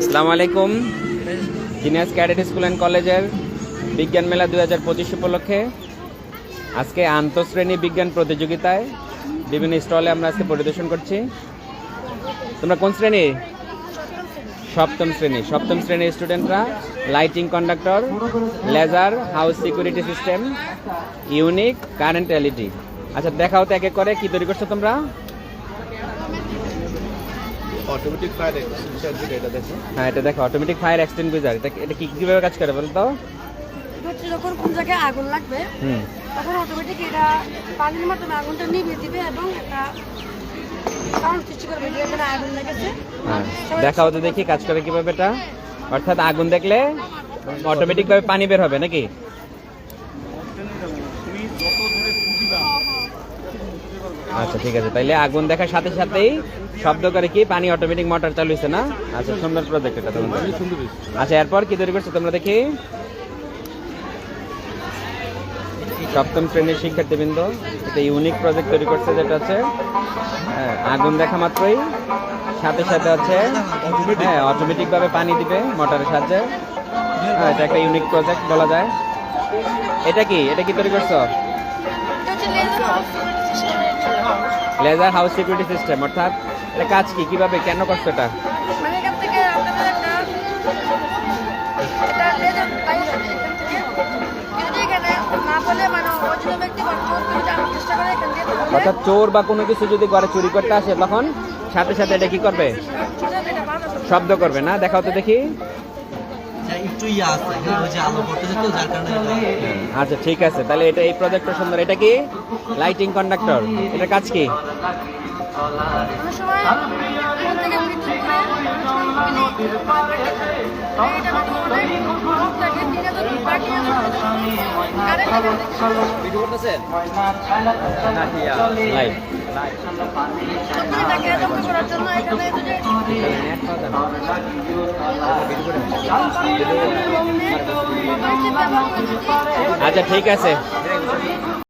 আসসালামু আলাইকুম। Genius cadet school and কলেজের বিজ্ঞান মেলা 2025 উপলক্ষে আজকে আন্তঃশ্রেণী বিজ্ঞান প্রতিযোগিতায় বিভিন্ন স্টলে আমরা আজকে পরিদর্শন করছি। তোমরা কোন শ্রেণী? সপ্তম শ্রেণীর স্টুডেন্টরা lighting conductor, laser, house security system, unique, current LED. আচ্ছা দেখাও তো এক এক করে কি তৈরি করছো তোমরা। অটোমেটিক ফায়ার এক্সটিংগুইশার, এটা দেখো। হ্যাঁ এটা দেখো, অটোমেটিক ফায়ার এক্সটিংগুইশার। এটা কিভাবে কাজ করে বলো তো? যখন কোন জায়গায় আগুন লাগবে তখন অটোমেটিক এটা পানির মাধ্যমে আগুনটা নিভিয়ে দিবে এবং একটা সাউন্ড সৃষ্টি করবে যে এখানে আগুন লেগেছে। হ্যাঁ দেখাও তো দেখি কাজ করে কিভাবে এটা। অর্থাৎ আগুন দেখলে অটোমেটিক ভাবে পানি বের হবে নাকি? আচ্ছা ঠিক আছে, তাইলে আগুন দেখার সাথে সাথেই শব্দ করে কি পানি অটোমেটিক মোটর চালু হয়েছে না? আচ্ছা সুন্দর প্রজেক্ট এটা তোমরা। আচ্ছা এরপর কি তৈরি করছো তোমরা দেখি। সপ্তম শ্রেণীর শিক্ষার্থীবৃন্দ এটা ইউনিক প্রজেক্ট তৈরি করছে, যেটা হচ্ছে আগুন দেখা মাত্রই সাথে সাথে হচ্ছে অটোমেটিক ভাবে পানি দিবে মোটরের সাহায্যে। এটা একটা ইউনিক প্রজেক্ট বলা যায়। এটা কি তৈরি করছো? Laser house security system. অর্থাৎ এটা কাজ কিভাবে কেন করছো এটা? মানে এখান থেকে আপনারা একটা এটা লেজার বাইরে যাবে এখান থেকে। যদি এখানে না বলে মানে অচেনা ব্যক্তি বা চোর যদি জানার চেষ্টা করে এখান থেকে, তাহলে অর্থাৎ চোর বা কোনো কিছু যদি ঘরে চুরি করতে আসে তখন সাথে সাথে এটা কি করবে? এটা বাধা দেবে। শব্দ করবে না? দেখাও তো দেখি। আচ্ছা ঠিক আছে, তাহলে এটা এই প্রজেক্টটা সুন্দর। এটা কি লাইটিং কন্ডাক্টর, এটার কাজ কি? অনেক সময় ফোন থেকে বিদ্যুৎ করে এটা অনেক গ্রুপ থাকে 3000 বাকি কারেন্ট লাইট এটাকে দক্ষ করার জন্য এখানে আচ্ছা ঠিক আছে।